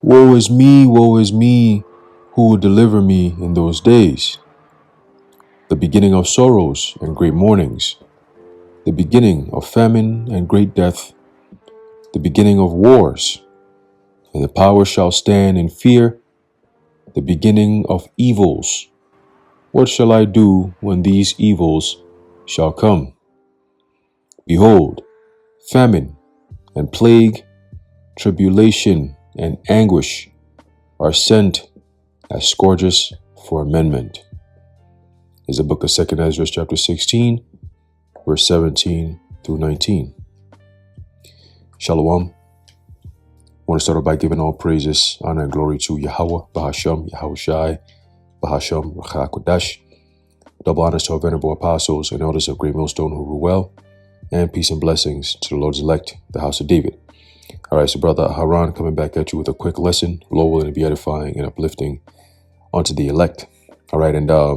Woe is me, who will deliver me in those days? The beginning of sorrows and great mournings, the beginning of famine and great death, the beginning of wars, and the power shall stand in fear, the beginning of evils. What shall I do when these evils shall come? Behold, famine and plague, tribulation and anguish are sent as scourges for amendment. Is the book of 2 Ezra chapter 16, verse 17 through 19. Shalom. I want to start off by giving all praises, honor, and glory to Yahweh, Bahasham, Yahushai, Bahasham, Rachakodash. Double honors to our venerable apostles and elders of Great Millstone who rule well, and peace and blessings to the Lord's elect, the house of David. All right, so Brother Haran coming back at you with a quick lesson, Lord willing to be edifying and uplifting onto the elect. All right, and I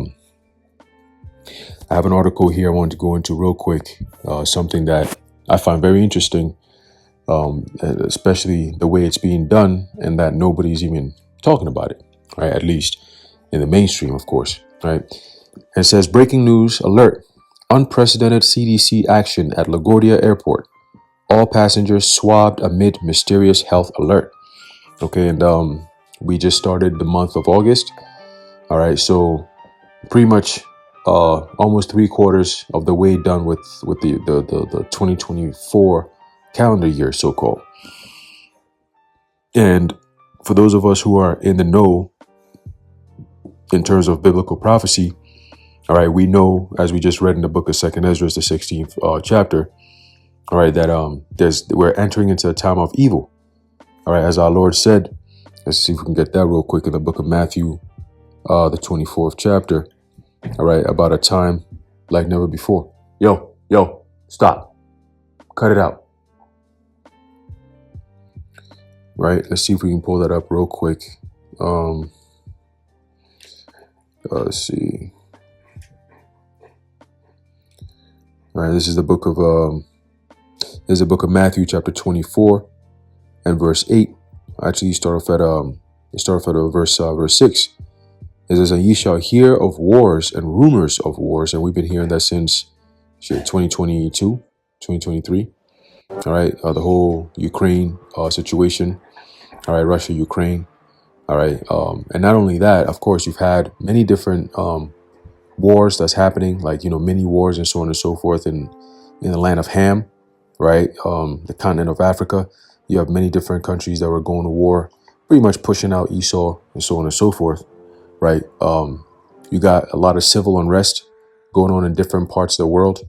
have an article here I wanted to go into real quick, something that I find very interesting, especially the way it's being done and that nobody's even talking about it, right? At least in the mainstream, of course, right? It says, breaking news alert, unprecedented CDC action at LaGuardia Airport. All passengers swabbed amid mysterious health alert. Okay, and we just started the month of August. All right, so pretty much almost 3/4 of the way done with the 2024 calendar year, so-called. And for those of us who are in the know in terms of biblical prophecy, all right, we know, as we just read in the book of 2 Ezra, the 16th chapter, all right, that we're entering into a time of evil. All right, as our Lord said, let's see if we can get that real quick in the book of Matthew, the 24th chapter. All right, about a time like never before. Yo, stop. Cut it out. Right, let's see if we can pull that up real quick. Let's see. All right, this is the book of Matthew, chapter 24, and verse 8. Actually, start off at verse 6. It says, "And ye shall hear of wars and rumors of wars," and we've been hearing that since 2022, 2023. All right, the whole Ukraine situation. All right, Russia, Ukraine. All right, and not only that, of course, you've had many different wars that's happening, like, mini wars and so on and so forth in the land of Ham, right? The continent of Africa. You have many different countries that were going to war, pretty much pushing out Esau and so on and so forth, right? You got a lot of civil unrest going on in different parts of the world,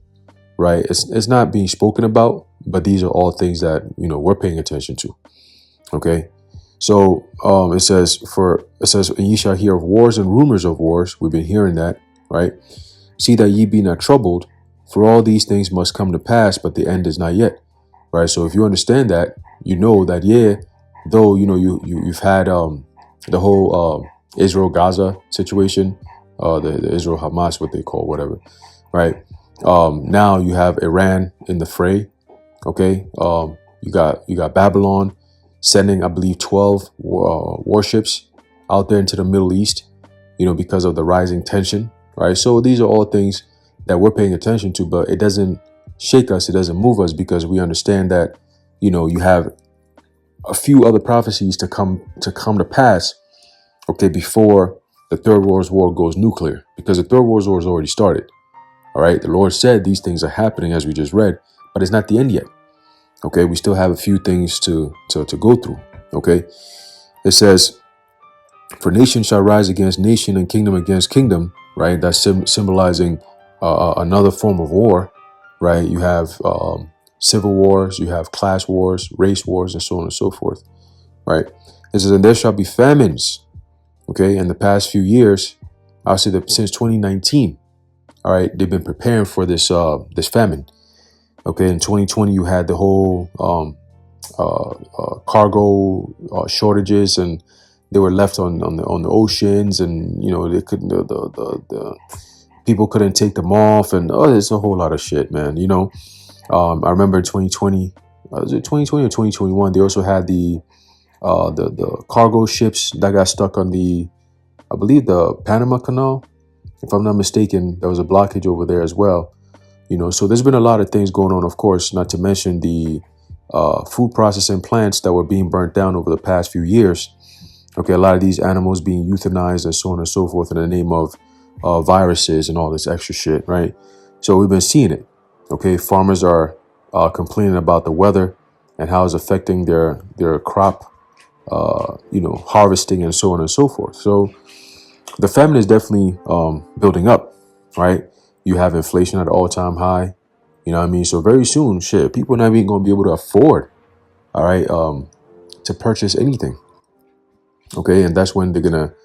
right? It's not being spoken about, but these are all things that, we're paying attention to, okay? So it says, "And ye shall hear of wars and rumors of wars." We've been hearing that, right? "See that ye be not troubled, for all these things must come to pass, but the end is not yet." Right. So if you understand that, you know that, though, you've had the whole Israel Gaza situation, the Israel Hamas, what they call, whatever. Right. Now you have Iran in the fray. OK, you got Babylon sending, I believe, 12 warships out there into the Middle East, because of the rising tension. Right. So these are all things that we're paying attention to, but it doesn't shake us. It doesn't move us, because we understand that, you have a few other prophecies to come to pass. OK, before the Third World War goes nuclear, because the Third World War has already started. All right. The Lord said these things are happening, as we just read, but it's not the end yet. OK, we still have a few things to go through. OK, it says, "For nation shall rise against nation and kingdom against kingdom." Right. That's symbolizing another form of war. Right. You have civil wars, you have class wars, race wars, and so on and so forth. Right. It says, "And there shall be famines." OK, in the past few years, I'll say that since 2019. All right. They've been preparing for this famine. OK, in 2020, you had the whole cargo shortages, and they were left on the oceans, and they couldn't the people couldn't take them off, and there's a whole lot of shit, man. I remember in 2020, was it 2020 or 2021? They also had the the cargo ships that got stuck on I believe the Panama Canal. If I'm not mistaken, there was a blockage over there as well. So there's been a lot of things going on, of course, not to mention the food processing plants that were being burnt down over the past few years. Okay, a lot of these animals being euthanized and so on and so forth in the name of viruses and all this extra shit, right? So we've been seeing it. Okay, farmers are complaining about the weather and how it's affecting their crop, harvesting and so on and so forth. So the famine is definitely building up, right? You have inflation at an all-time high. You know what I mean? So very soon, shit, people are not even going to be able to afford, all right, to purchase anything. Okay, and that's when they're gonna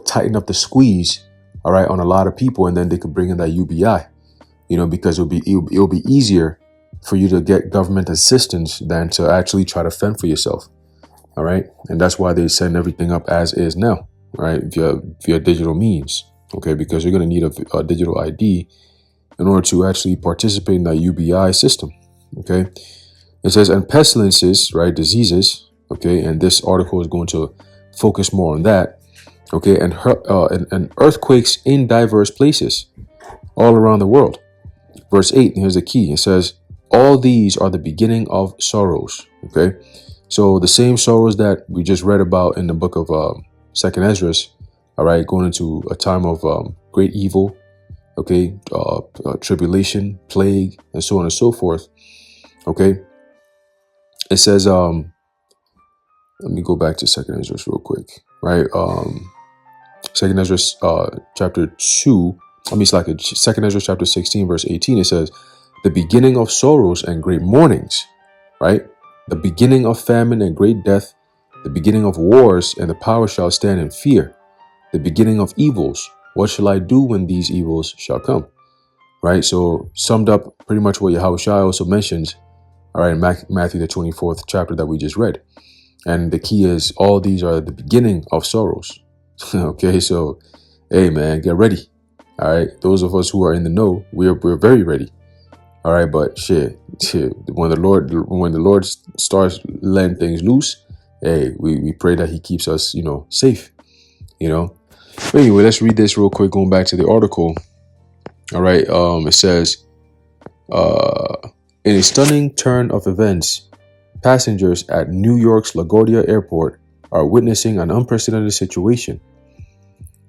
tighten up the squeeze, all right, on a lot of people, and then they could bring in that UBI, because it'll be easier for you to get government assistance than to actually try to fend for yourself, all right, and that's why they send everything up as is now, right, via digital means, okay, because you're gonna need a digital ID in order to actually participate in that UBI system, okay. It says, and pestilences, right, diseases, okay, and this article is going to focus more on that, okay, and earthquakes in diverse places all around the world. Verse 8, here's the key. It says, all these are the beginning of sorrows, okay? So the same sorrows that we just read about in the book of 2nd Ezra, all right, going into a time of great evil, okay, tribulation, plague, and so on and so forth, okay? It says, let me go back to 2nd Ezra real quick, right? 2nd Ezra chapter 2, it's like 2nd Ezra chapter 16, verse 18, it says, the beginning of sorrows and great mournings, right? The beginning of famine and great death, the beginning of wars, and the power shall stand in fear. The beginning of evils, what shall I do when these evils shall come? Right? So summed up pretty much what Yahushua also mentions, all right, in Matthew the 24th chapter that we just read. And the key is all these are the beginning of sorrows. Okay, so, hey, man, get ready. All right, those of us who are in the know, we're very ready. All right, but shit, when the Lord starts letting things loose, hey, we pray that He keeps us, safe. But anyway, let's read this real quick. Going back to the article. All right, it says, in a stunning turn of events, passengers at New York's LaGuardia Airport are witnessing an unprecedented situation.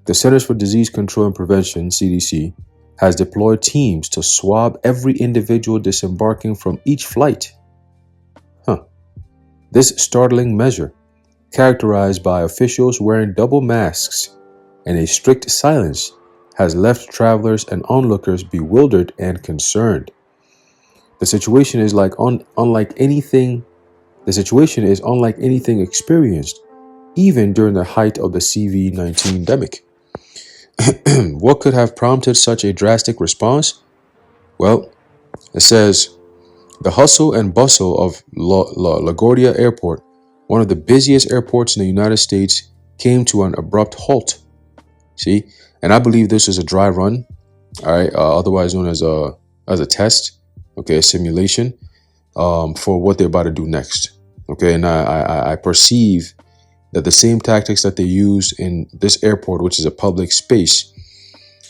The Centers for Disease Control and Prevention, CDC, has deployed teams to swab every individual disembarking from each flight. This startling measure, characterized by officials wearing double masks and a strict silence, has left travelers and onlookers bewildered and concerned. The situation is unlike anything experienced, even during the height of the CV-19 pandemic. What could have prompted such a drastic response? Well, it says, the hustle and bustle of LaGuardia Airport, one of the busiest airports in the United States, came to an abrupt halt. See, and I believe this is a dry run, all right, otherwise known as a test, okay, a simulation, for what they're about to do next. Okay, and I perceive that the same tactics that they use in this airport, which is a public space,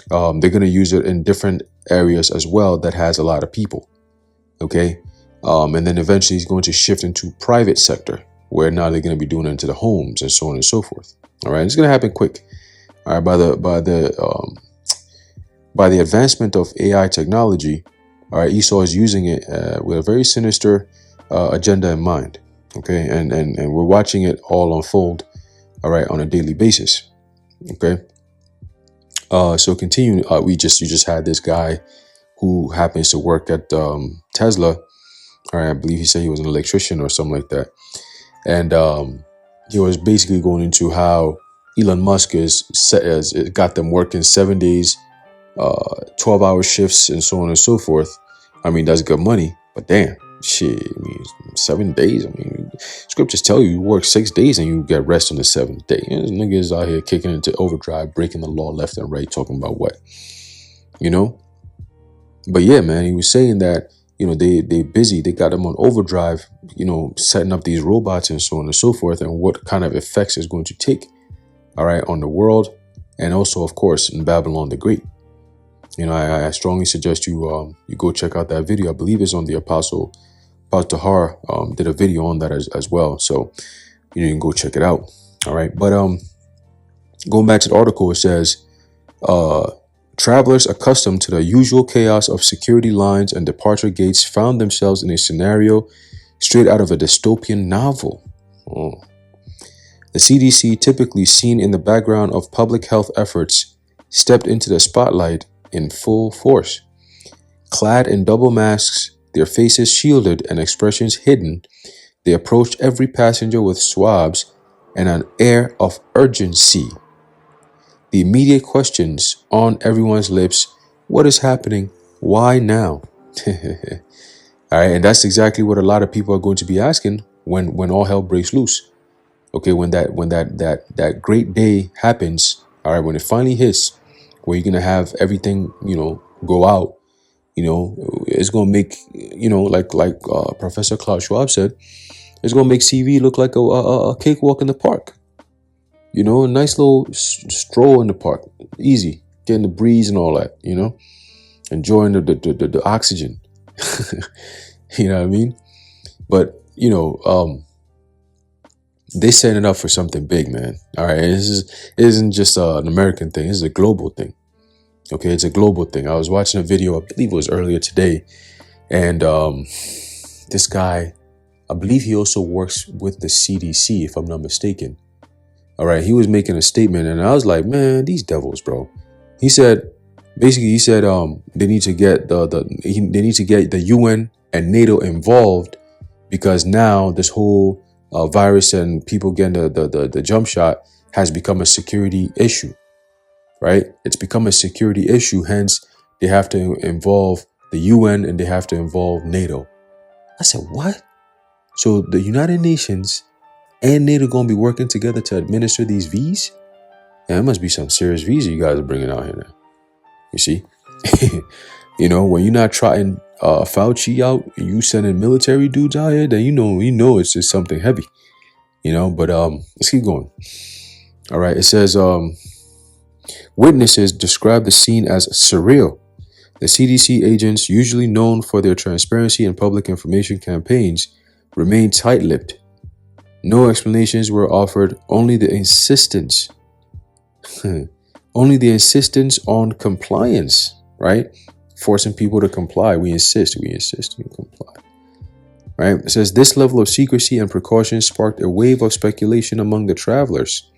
they're going to use it in different areas as well that has a lot of people. Okay, and then eventually it's going to shift into private sector, where now they're going to be doing it into the homes and so on and so forth. All right, it's going to happen quick. All right, by the advancement of AI technology, all right, Esau is using it with a very sinister agenda in mind. Okay, and we're watching it all unfold, all right, on a daily basis. Okay, so continuing, you just had this guy who happens to work at Tesla. All right, I believe he said he was an electrician or something like that, and he was basically going into how Elon Musk has got them working 7 days, 12-hour shifts, and so on and so forth. I mean, that's good money, but damn, shit, 7 days. Scriptures tell you work 6 days and you get rest on the 7th day. This niggas out here kicking into overdrive, breaking the law left and right, talking about what, But yeah, man, he was saying that they busy. They got them on overdrive, setting up these robots and so on and so forth, and what kind of effects it's going to take, all right, on the world, and also, of course, in Babylon the Great. I strongly suggest you go check out that video. I believe it's on the Apostle Tahar did a video on that as well. So you can go check it out. All right. But going back to the article, it says travelers accustomed to the usual chaos of security lines and departure gates found themselves in a scenario straight out of a dystopian novel. The CDC, typically seen in the background of public health efforts, stepped into the spotlight in full force. Clad in double masks, their faces shielded and expressions hidden, they approached every passenger with swabs and an air of urgency. The immediate questions on everyone's lips: what is happening? Why now? All right, and that's exactly what a lot of people are going to be asking when all hell breaks loose. Okay, when that great day happens, all right, when it finally hits, where you're gonna have everything, go out, it's gonna make, like Professor Klaus Schwab said, it's gonna make CV look like a cakewalk in the park. A nice little stroll in the park, easy, getting the breeze and all that. Enjoying the oxygen. You know what I mean? But they setting it up for something big, man. All right, it isn't just an American thing. This is a global thing. Okay, it's a global thing. I was watching a video, I believe it was earlier today, and this guy, I believe he also works with the CDC, if I'm not mistaken. All right, he was making a statement, and I was like, man, these devils, bro. He said, basically, they need to get the UN and NATO involved, because now this whole virus and people getting the jump shot has become a security issue, right? It's become a security issue. Hence, they have to involve the UN and they have to involve NATO. I said, what? So the United Nations and NATO going to be working together to administer these Vs? Yeah, it must be some serious Vs you guys are bringing out here now. You see? When you're not trotting Fauci out, you sending military dudes out here, then you know it's just something heavy. But let's keep going. All right, it says witnesses describe the scene as surreal. The CDC agents, usually known for their transparency and public information campaigns, remained tight-lipped. No explanations were offered, only the insistence on compliance, right? Forcing people to comply. We insist, you comply. Right? It says this level of secrecy and precaution sparked a wave of speculation among the travelers.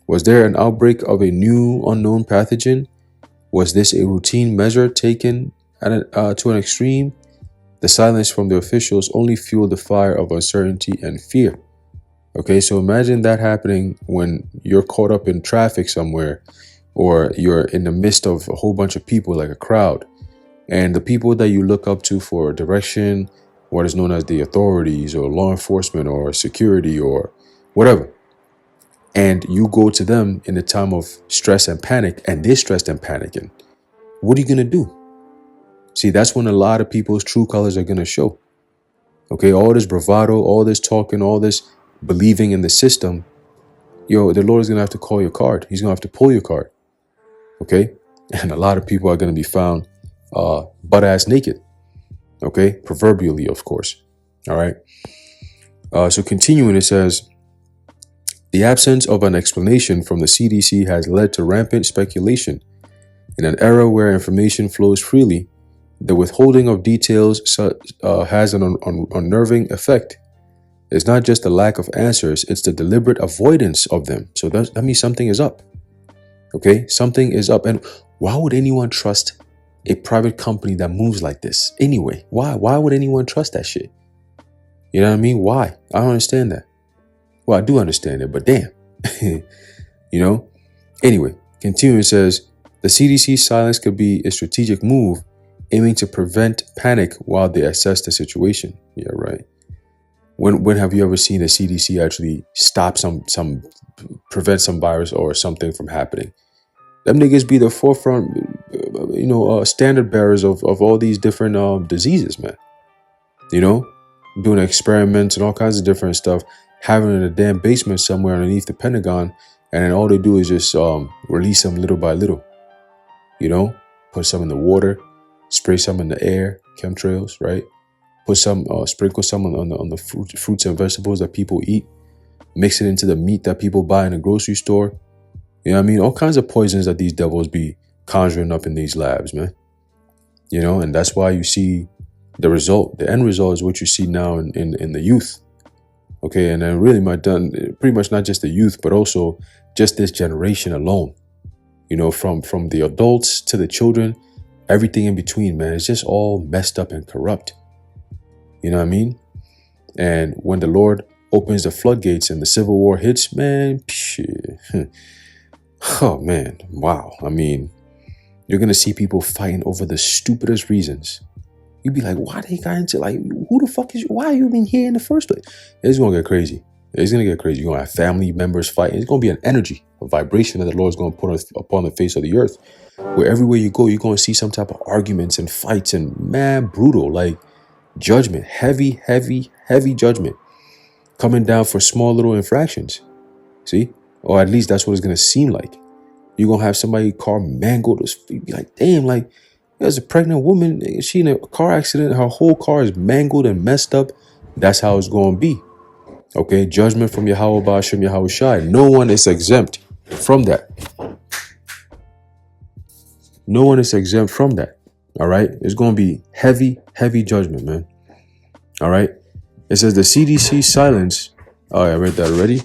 Was there an outbreak of a new unknown pathogen? Was this a routine measure taken to an extreme? The silence from the officials only fueled the fire of uncertainty and fear. Okay, so imagine that happening when you're caught up in traffic somewhere, or you're in the midst of a whole bunch of people, like a crowd, and the people that you look up to for direction, what is known as the authorities or law enforcement or security or whatever, and you go to them in a time of stress and panic, and they're stressed and panicking, what are you going to do? See, that's when a lot of people's true colors are going to show. Okay, all this bravado, all this talking, all this believing in the system, the Lord is going to have to call your card. He's going to have to pull your card. Okay, and a lot of people are going to be found butt-ass naked. Okay, proverbially, of course. All right. So continuing, it says, the absence of an explanation from the CDC has led to rampant speculation. In an era where information flows freely, the withholding of details has an unnerving effect. It's not just the lack of answers, it's the deliberate avoidance of them. So that means something is up. Okay, something is up. And why would anyone trust a private company that moves like this? Anyway, why? Why would anyone trust that shit? You know what I mean? Why? I don't understand that. Well, I do understand it, but damn. Anyway, continuing, it says, the CDC's silence could be a strategic move aiming to prevent panic while they assess the situation. Yeah, right. When have you ever seen the CDC actually stop prevent some virus or something from happening? Them niggas be the forefront, standard bearers of all these different diseases, man. You know, doing experiments and all kinds of different stuff, having in a damn basement somewhere underneath the Pentagon, and then all they do is just release them little by little. You know, put some in the water, spray some in the air, chemtrails, right? Put some, sprinkle some on the fruits and vegetables that people eat, mix it into the meat that people buy in the grocery store. You know what I mean? All kinds of poisons that these devils be conjuring up in these labs, man. You know, and that's why you see the result. The end result is what you see now in the youth. Okay, and then really pretty much not just the youth, but also just this generation alone. You know, from the adults to the children, everything in between, man. It's just all messed up and corrupt. You know what I mean? And when the Lord opens the floodgates and the civil war hits, man, shit. Oh, man. Wow. I mean, you're going to see people fighting over the stupidest reasons. You'd be like, why they got into, like, who the fuck is you? Why are you even here in the first place? It's going to get crazy. It's going to get crazy. You're going to have family members fighting. It's going to be an energy, a vibration that the Lord's going to put upon the face of the earth. Where everywhere you go, you're going to see some type of arguments and fights and, man, brutal, like, judgment, heavy judgment coming down for small little infractions. See? Or at least that's what it's going to seem like. You're going to have somebody car mangled. Be like, damn, like, there's a pregnant woman. She in a car accident. Her whole car is mangled and messed up. That's how it's going to be. Okay? Judgment from Yahweh Ba'ashem Yahweh Shai. No one is exempt from that. No one is exempt from that. All right? It's going to be heavy judgment, man. All right? It says the CDC silence. Oh, I read that already.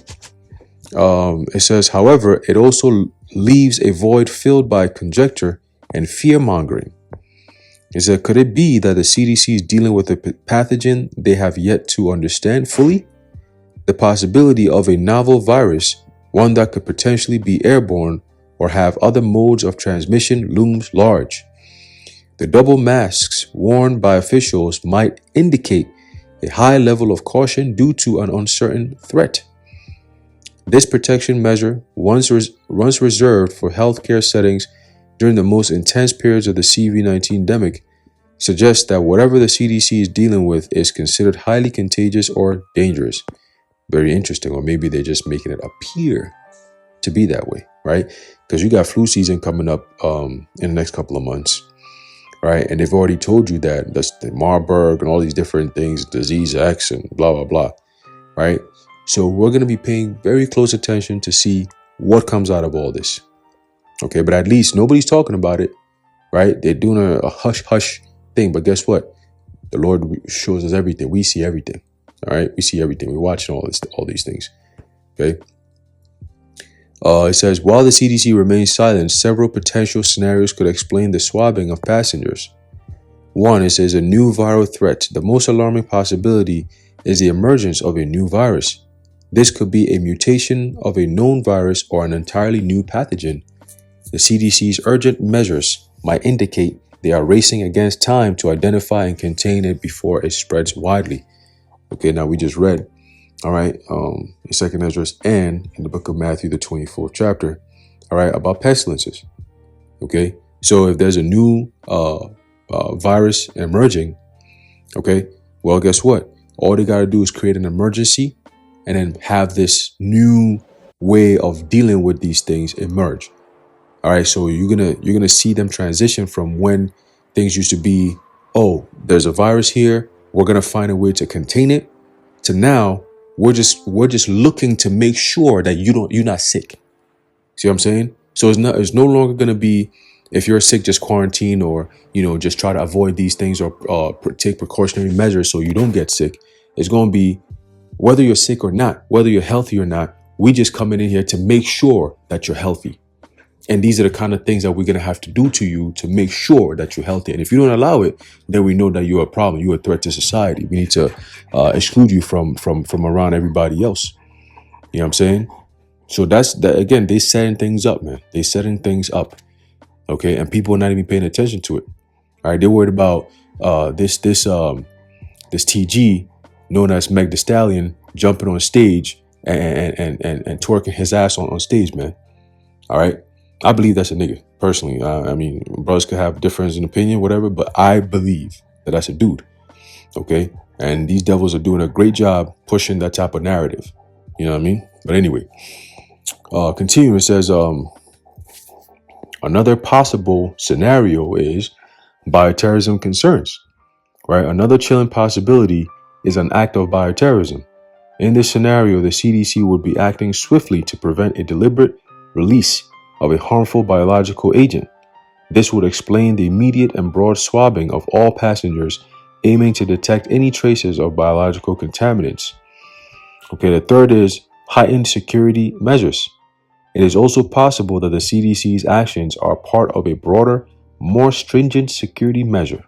It says, however, it also leaves a void filled by conjecture and fear-mongering. It said, could it be that the CDC is dealing with a pathogen they have yet to understand fully? The possibility of a novel virus, one that could potentially be airborne or have other modes of transmission, looms large. The double masks worn by officials might indicate a high level of caution due to an uncertain threat. This protection measure, once reserved for healthcare settings during the most intense periods of the CV-19 pandemic, suggests that whatever the CDC is dealing with is considered highly contagious or dangerous. Very interesting. Or maybe they're just making it appear to be that way, right? Because you got flu season coming up in the next couple of months, right? And they've already told you that the Marburg and all these different things, disease X and blah, blah, blah, right? So we're going to be paying very close attention to see what comes out of all this. Okay, but at least nobody's talking about it, right? They're doing a hush-hush thing. But guess what? The Lord shows us everything. We see everything. All right? We see everything. We're watching all these things. Okay? It says, while the CDC remains silent, several potential scenarios could explain the swabbing of passengers. One, it says a new viral threat. The most alarming possibility is the emergence of a new virus. This could be a mutation of a known virus or an entirely new pathogen. The CDC's urgent measures might indicate they are racing against time to identify and contain it before it spreads widely. Okay, now we just read, all right, in 2nd Ezra and in the book of Matthew, the 24th chapter, all right, about pestilences. Okay, so if there's a new virus emerging, okay, well, guess what? All they got to do is create an emergency and then have this new way of dealing with these things emerge. All right, so you're gonna see them transition from when things used to be, oh, there's a virus here, we're gonna find a way to contain it, to now we're just looking to make sure that you're not sick. See what I'm saying? So it's no longer gonna be, if you're sick, just quarantine or just try to avoid these things or take precautionary measures so you don't get sick. It's gonna be whether you're sick or not, whether you're healthy or not. We just coming in here to make sure that you're healthy. And these are the kind of things that we're going to have to do to you to make sure that you're healthy. And if you don't allow it, then we know that you're a problem. You're a threat to society. We need to exclude you from around everybody else. You know what I'm saying? So that's that. Again, they setting things up, man. They setting things up. Okay. And people are not even paying attention to it. All right. They're worried about this TG known as Meg Thee Stallion jumping on stage and twerking his ass on stage, man. All right. I believe that's a nigga, personally. I mean, brothers could have difference in opinion, whatever, but I believe that that's a dude, okay? And these devils are doing a great job pushing that type of narrative. You know what I mean? But anyway, continue. It says, another possible scenario is bioterrorism concerns, right? Another chilling possibility is an act of bioterrorism. In this scenario, the CDC would be acting swiftly to prevent a deliberate release of a harmful biological agent. This would explain the immediate and broad swabbing of all passengers, aiming to detect any traces of biological contaminants. Okay, the third is heightened security measures. It is also possible that the CDC's actions are part of a broader, more stringent security measure.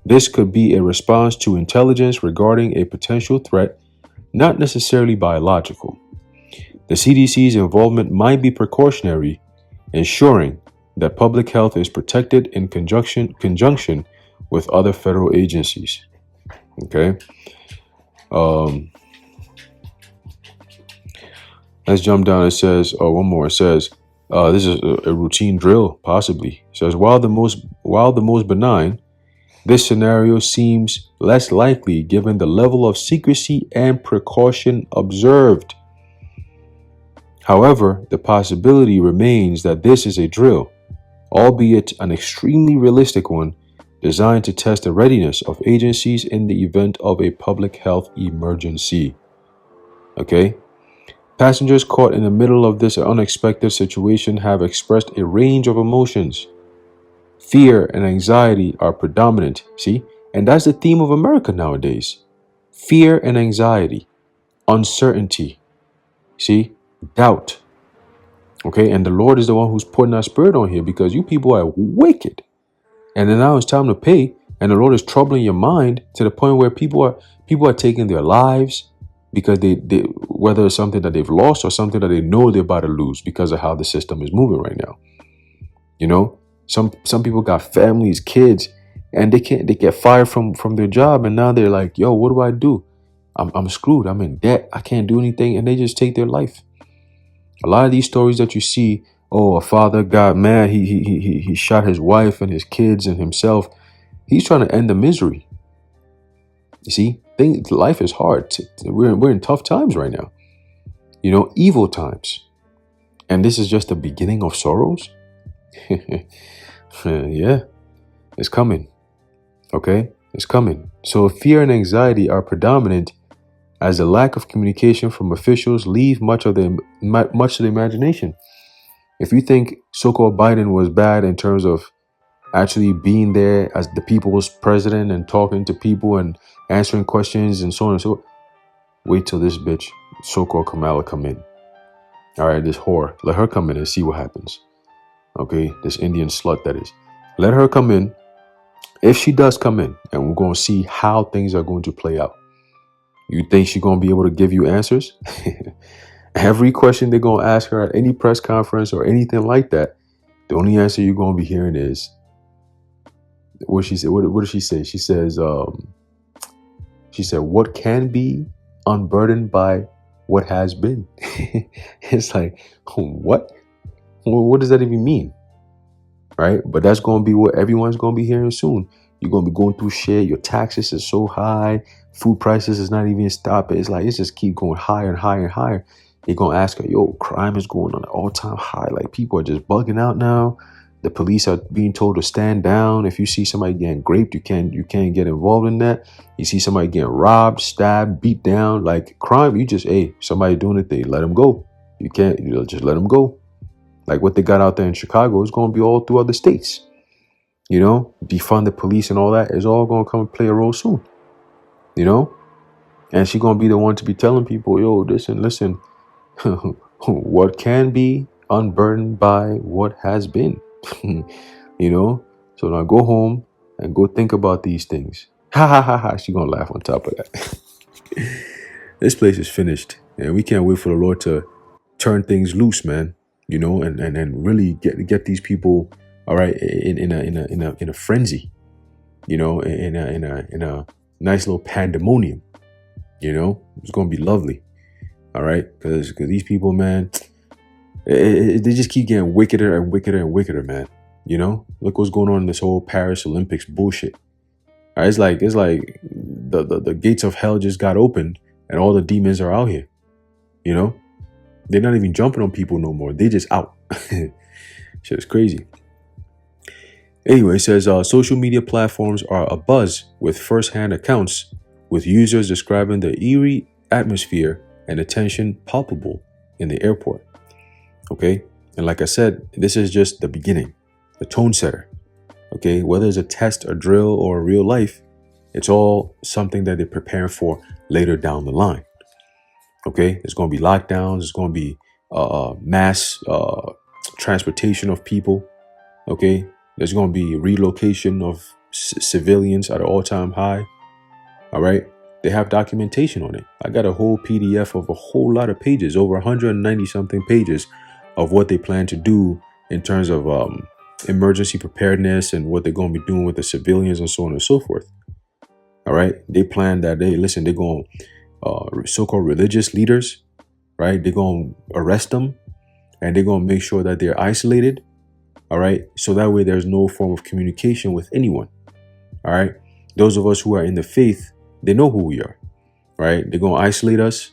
This could be a response to intelligence regarding a potential threat, not necessarily biological. The CDC's involvement might be precautionary, ensuring that public health is protected in conjunction with other federal agencies. Okay. Um, let's jump down. It says, oh, one more. It says, this is a routine drill, possibly. It says, while the most benign, this scenario seems less likely given the level of secrecy and precaution observed. However, the possibility remains that this is a drill, albeit an extremely realistic one, designed to test the readiness of agencies in the event of a public health emergency. Okay? Passengers caught in the middle of this unexpected situation have expressed a range of emotions. Fear and anxiety are predominant, see? And that's the theme of America nowadays. Fear and anxiety, uncertainty, see? Doubt. Okay? And the Lord is the one who's putting that spirit on here because you people are wicked. And then now it's time to pay, and the Lord is troubling your mind to the point where people are taking their lives because they whether it's something that they've lost or something that they know they're about to lose because of how the system is moving right now. You know, some people got families, kids, and they get fired from their job, and now they're like, yo, what do I do? I'm screwed. I'm in debt. I can't do anything, and they just take their life. A lot of these stories that you see, oh, a father got mad. He shot his wife and his kids and himself. He's trying to end the misery. You see, life is hard. We're in tough times right now. You know, evil times. And this is just the beginning of sorrows. Yeah, it's coming. Okay, it's coming. So fear and anxiety are predominant as the lack of communication from officials leave much to the imagination. If you think so-called Biden was bad in terms of actually being there as the people's president and talking to people and answering questions and so on and so forth, wait till this bitch, so-called Kamala, come in. All right, this whore, let her come in and see what happens. Okay, this Indian slut that is. Let her come in. If she does come in, and we're going to see how things are going to play out. You think she's going to be able to give you answers? Every question they're going to ask her at any press conference or anything like that, the only answer you're going to be hearing is, what she said. What does she say? She says, what can be unburdened by what has been. It's like, what? What does that even mean? Right? But that's going to be what everyone's going to be hearing soon. You're going to be going through shit. Your taxes are so high. Food prices is not even stopping. It's like, it's just keep going higher and higher and higher. They're going to ask her, yo, crime is going on an all-time high. Like, people are just bugging out now. The police are being told to stand down. If you see somebody getting raped, you can't get involved in that. You see somebody getting robbed, stabbed, beat down, like crime, you just, hey, somebody doing it, they let them go. You can't, just let them go. Like what they got out there in Chicago is going to be all through other states. You know, defund the police and all that is all going to come and play a role soon. You know, and she's going to be the one to be telling people, yo, listen, what can be unburdened by what has been. You know, so now go home and go think about these things. Ha ha ha ha. She's gonna laugh on top of that. This place is finished, and we can't wait for the Lord to turn things loose, man. You know, and really get these people, all right, in a frenzy. You know, in a nice little pandemonium. You know, it's gonna be lovely. All right, because these people, man, They just keep getting wickeder and wickeder and wickeder, man. You know, look what's going on in this whole Paris Olympics bullshit. All right, it's like the gates of hell just got opened and all the demons are out here. You know, they're not even jumping on people no more. They just out. Shit is crazy. Anyway, it says social media platforms are abuzz with first-hand accounts, with users describing the eerie atmosphere and the tension palpable in the airport. Okay, and like I said, this is just the beginning, the tone setter. Okay, whether it's a test, a drill, or real life, it's all something that they're preparing for later down the line. Okay, there's going to be lockdowns. There's going to be mass transportation of people. Okay, there's going to be relocation of civilians at an all-time high. All right, they have documentation on it. I got a whole PDF of a whole lot of pages, over 190 something pages of what they plan to do in terms of emergency preparedness and what they're going to be doing with the civilians and so on and so forth. All right, they plan that they're going so-called religious leaders, right? They're going to arrest them and they're going to make sure that they're isolated. All right, so that way there's no form of communication with anyone. All right, those of us who are in the faith, they know who we are, right? They're going to isolate us.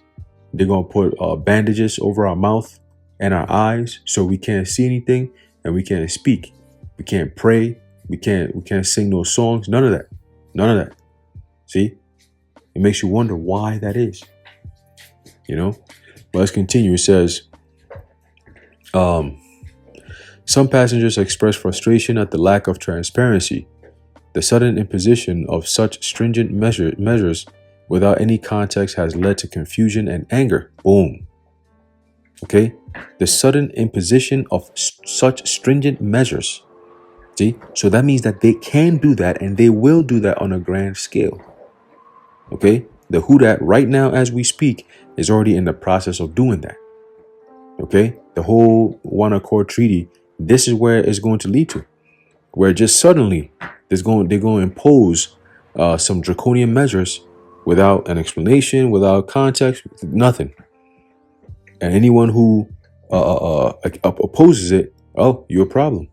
They're going to put bandages over our mouth and our eyes so we can't see anything and we can't speak. We can't pray. We can't sing no songs. None of that. None of that. See? It makes you wonder why that is. You know? But let's continue. It says, some passengers expressed frustration at the lack of transparency. The sudden imposition of such stringent measures without any context has led to confusion and anger. Boom. Okay? The sudden imposition of such stringent measures. See? So that means that they can do that and they will do that on a grand scale. Okay? The who that right now as we speak is already in the process of doing that. Okay? The whole One Accord Treaty, this is where it's going to lead to. Where just suddenly they're going to impose some draconian measures without an explanation, without context, nothing. And anyone who opposes it, oh, you're a problem.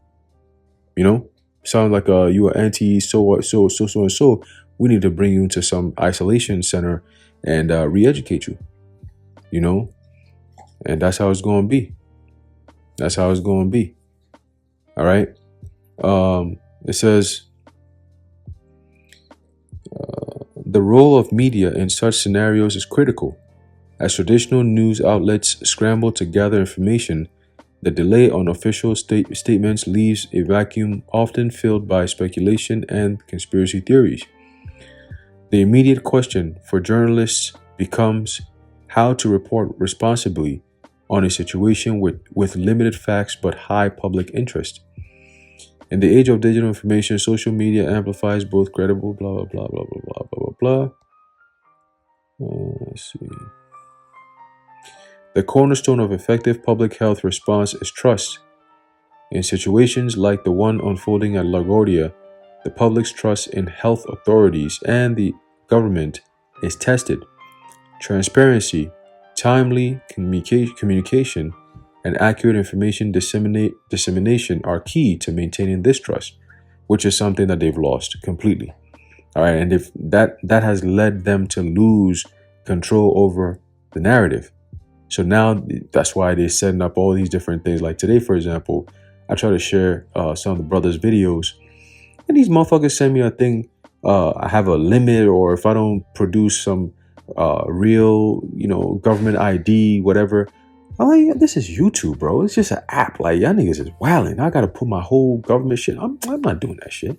You know, sounds like you are anti so and so. We need to bring you into some isolation center and re-educate you. You know, and that's how it's going to be. That's how it's going to be. All right. It says the role of media in such scenarios is critical. As traditional news outlets scramble to gather information, the delay on official statements leaves a vacuum often filled by speculation and conspiracy theories. The immediate question for journalists becomes how to report responsibly on a situation with limited facts but high public interest. In the age of digital information, social media amplifies both credible blah, blah, blah, blah, blah, blah, blah, blah. Let's see. The cornerstone of effective public health response is trust. In situations like the one unfolding at LaGuardia, the public's trust in health authorities and the government is tested. Transparency, timely communication, and accurate information dissemination are key to maintaining this trust, which is something that they've lost completely. All right, and if that has led them to lose control over the narrative. So now that's why they're setting up all these different things. Like today, for example, I try to share some of the brothers' videos, and these motherfuckers send me a thing. I have a limit, or if I don't produce some real, government ID, whatever. I'm like, this is YouTube, bro. It's just an app. Like, y'all niggas is wilding. I gotta put my whole government shit. I'm not doing that shit.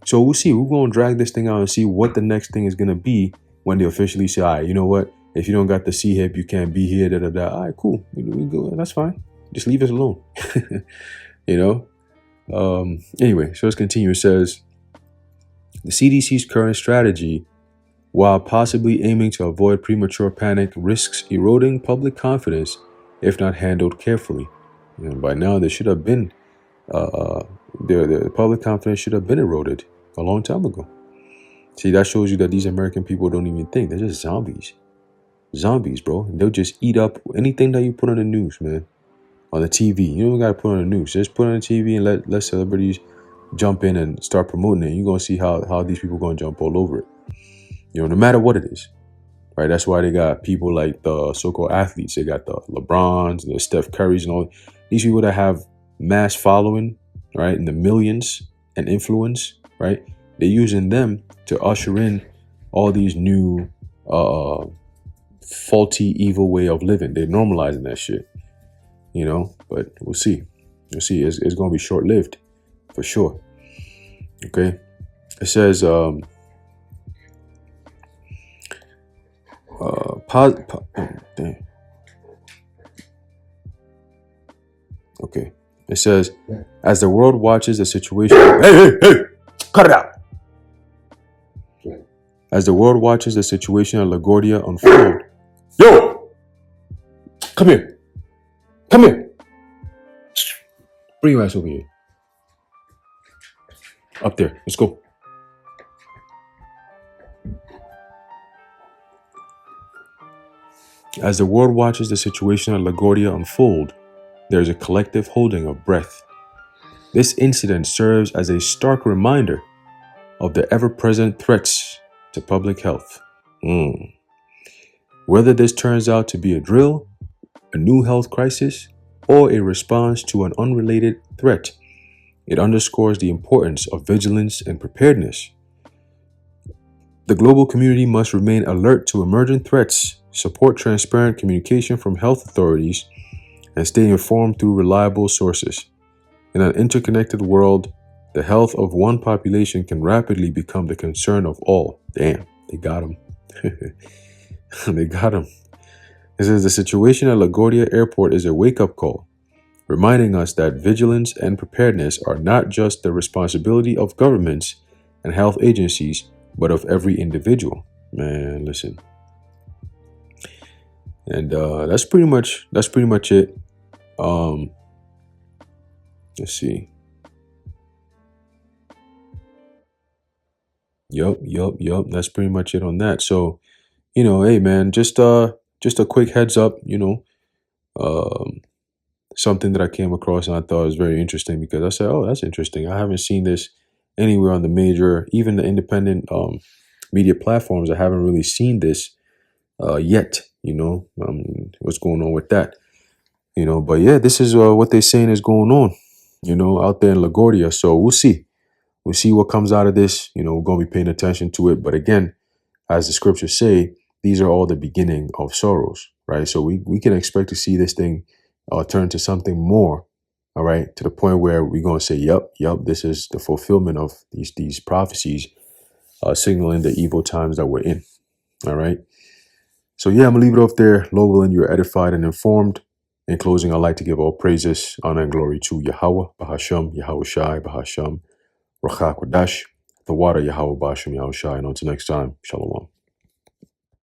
So we'll see. We're gonna drag this thing out and see what the next thing is gonna be when they officially say, all right, you know what? If you don't got the CHIP, you can't be here, All right, cool. We go. That's fine. Just leave us alone. Anyway, so let's continue. It says, the CDC's current strategy, while possibly aiming to avoid premature panic, risks eroding public confidence if not handled carefully. And by now, there should have been, the public confidence should have been eroded a long time ago. See, that shows you that these American people don't even think. They're just zombies. Zombies, bro. And they'll just eat up anything that you put on the news, man. On the TV. You don't gotta put on the news. Just put on the TV and let celebrities jump in and start promoting it. You're gonna see how these people gonna jump all over it. No matter what it is. Right? That's why they got people like the so-called athletes. They got the LeBrons, the Steph Currys, and all these people that have mass following, right? In the millions and influence, right? They're using them to usher in all these new faulty, evil way of living. They're normalizing that shit, but we'll see. We'll see. It's going to be short-lived for sure. Okay. It says, dang. Okay. It says, as the world watches the situation. Hey! Cut it out. As the world watches the situation at LaGuardia unfold. Yo! Come here. Bring your ass over here. Up there. Let's go. As the world watches the situation at LaGuardia unfold, there is a collective holding of breath. This incident serves as a stark reminder of the ever-present threats to public health. Whether this turns out to be a drill, a new health crisis, or a response to an unrelated threat, it underscores the importance of vigilance and preparedness. The global community must remain alert to emerging threats, support transparent communication from health authorities, and stay informed through reliable sources. In an interconnected world, the health of one population can rapidly become the concern of all. Damn, they got him. They got him. It says the situation at LaGuardia Airport is a wake-up call, reminding us that vigilance and preparedness are not just the responsibility of governments and health agencies, but of every individual. Man, listen. And that's pretty much it. Let's see. Yup. That's pretty much it on that. So, hey man, just a quick heads up, something that I came across and I thought was very interesting because I said, oh, that's interesting. I haven't seen this anywhere on the major, even the independent media platforms. I haven't really seen this yet, what's going on with that, but yeah, this is what they're saying is going on, out there in LaGuardia. So we'll see what comes out of this. We're going to be paying attention to it. But again, as the scriptures say, these are all the beginning of sorrows, right? So we can expect to see this thing turn to something more, all right, to the point where we're going to say, yep, this is the fulfillment of these prophecies, signaling the evil times that we're in, all right? So yeah, I'm going to leave it off there. Lord willing, you're edified and informed. In closing, I'd like to give all praises, honor, and glory to Yahweh, Bahasham, Yahweh Shai, Bahasham, Rachak Wadash, the water, Yahweh Basham, Yahweh Shai. And until next time, Shalom.